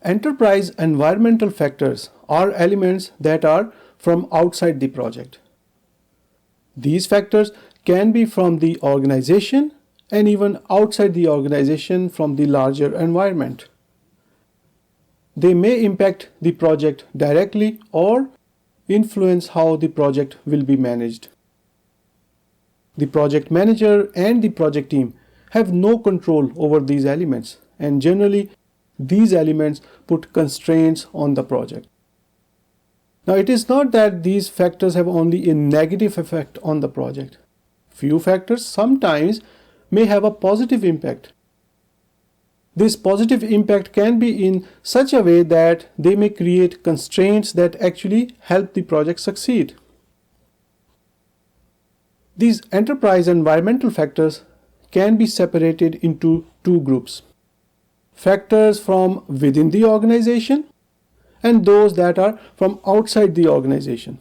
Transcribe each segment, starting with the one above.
Enterprise environmental factors are elements that are from outside the project. These factors can be from the organization and even outside the organization from the larger environment. They may impact the project directly or influence how the project will be managed. The project manager and the project team have no control over these elements, and generally these elements put constraints on the project. Now, it is not that these factors have only a negative effect on the project. Few factors sometimes may have a positive impact. This positive impact can be in such a way that they may create constraints that actually help the project succeed. These enterprise environmental factors can be separated into two groups: factors from within the organization and those that are from outside the organization.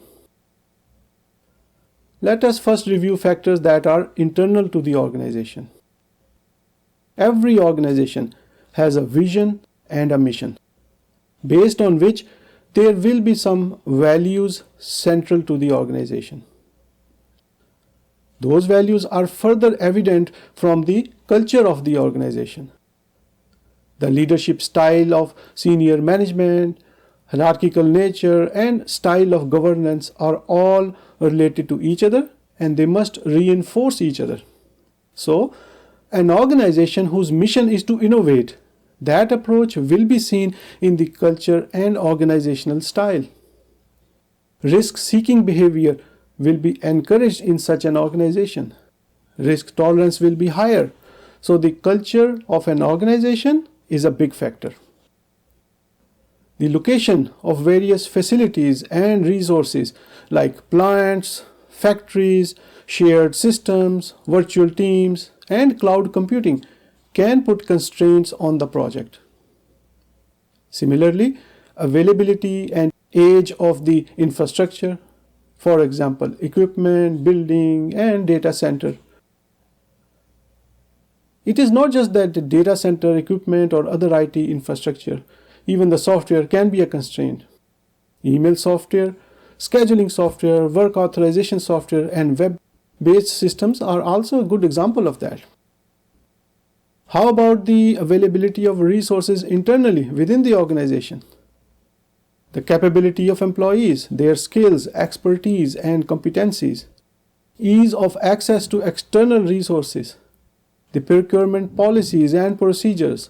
Let us first review factors that are internal to the organization. Every organization has a vision and a mission, based on which there will be some values central to the organization. Those values are further evident from the culture of the organization. The leadership style of senior management, hierarchical nature, and style of governance are all related to each other, and they must reinforce each other. So, an organization whose mission is to innovate, that approach will be seen in the culture and organizational style. Risk-seeking behavior will be encouraged in such an organization. Risk tolerance will be higher. So the culture of an organization is a big factor. The location of various facilities and resources like plants, factories, shared systems, virtual teams, and cloud computing can put constraints on the project. Similarly, availability and age of the infrastructure, for example, equipment, building, and data center. It is not just that the data center, equipment, or other IT infrastructure, even the software can be a constraint. Email software, scheduling software, work authorization software, and web-based systems are also a good example of that. How about the availability of resources internally within the organization? The capability of employees, their skills, expertise, and competencies, ease of access to external resources, the procurement policies and procedures,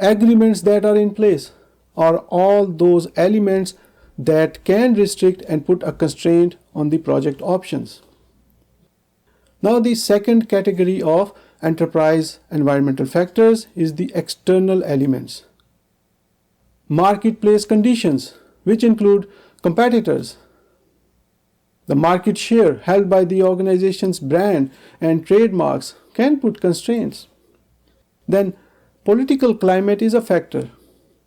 agreements that are in place, are all those elements that can restrict and put a constraint on the project options. Now, the second category of enterprise environmental factors is the external elements. Marketplace conditions, which include competitors, the market share held by the organization's brand and trademarks can put constraints. Then, political climate is a factor.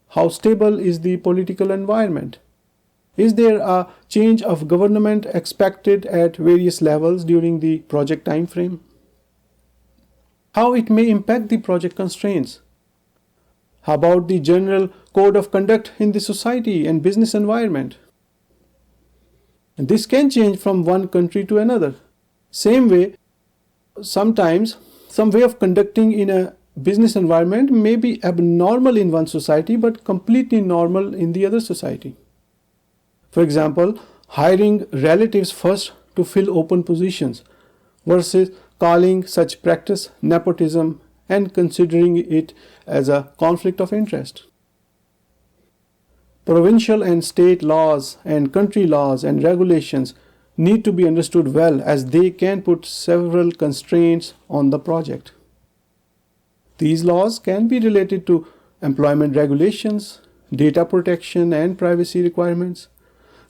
How stable is the political environment? Is there a change of government expected at various levels during the project time frame? How it may impact the project constraints? How about the general code of conduct in the society and business environment? And this can change from one country to another. Same way, sometimes some way of conducting in a business environment may be abnormal in one society but completely normal in the other society. For example, hiring relatives first to fill open positions versus calling such practice nepotism and considering it as a conflict of interest. Provincial and state laws and country laws and regulations need to be understood well, as they can put several constraints on the project. These laws can be related to employment regulations, data protection and privacy requirements,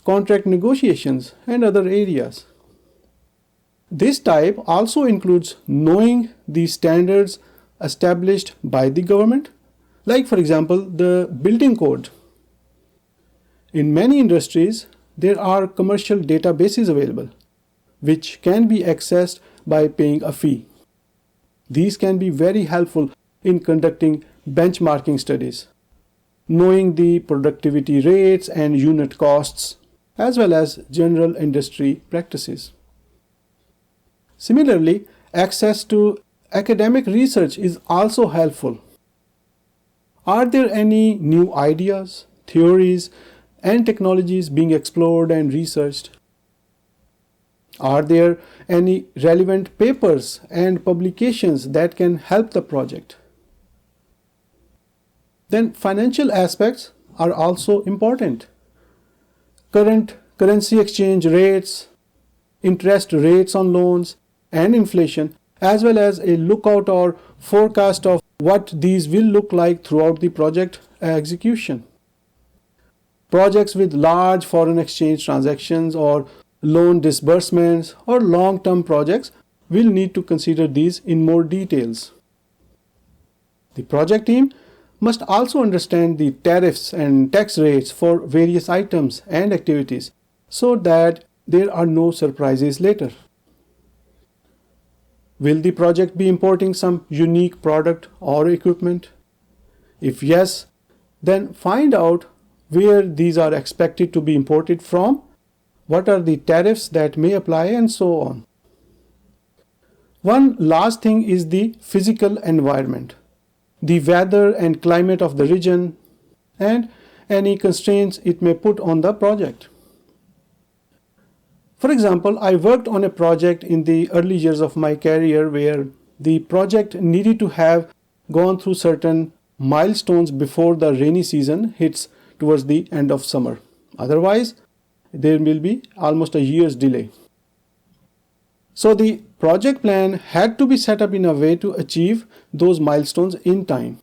contract negotiations, and other areas. This type also includes knowing the standards established by the government, like for example the building code. In many industries, there are commercial databases available, which can be accessed by paying a fee. These can be very helpful in conducting benchmarking studies. knowing the productivity rates and unit costs, as well as general industry practices. Similarly, access to academic research is also helpful. Are there any new ideas, theories, and technologies being explored and researched? Are there any relevant papers and publications that can help the project? Then financial aspects are also important. Current currency exchange rates, interest rates on loans, and inflation, as well as a lookout or forecast of what these will look like throughout the project execution. Projects with large foreign exchange transactions or loan disbursements or long-term projects will need to consider these in more details. The project team must also understand the tariffs and tax rates for various items and activities so that there are no surprises later. Will the project be importing some unique product or equipment? If yes, then find out where these are expected to be imported from, what are the tariffs that may apply, and so on. One last thing is the physical environment, the weather and climate of the region, and any constraints it may put on the project. For example, I worked on a project in the early years of my career where the project needed to have gone through certain milestones before the rainy season hits towards the end of summer. Otherwise, there will be almost a year's delay. So the project plan had to be set up in a way to achieve those milestones in time.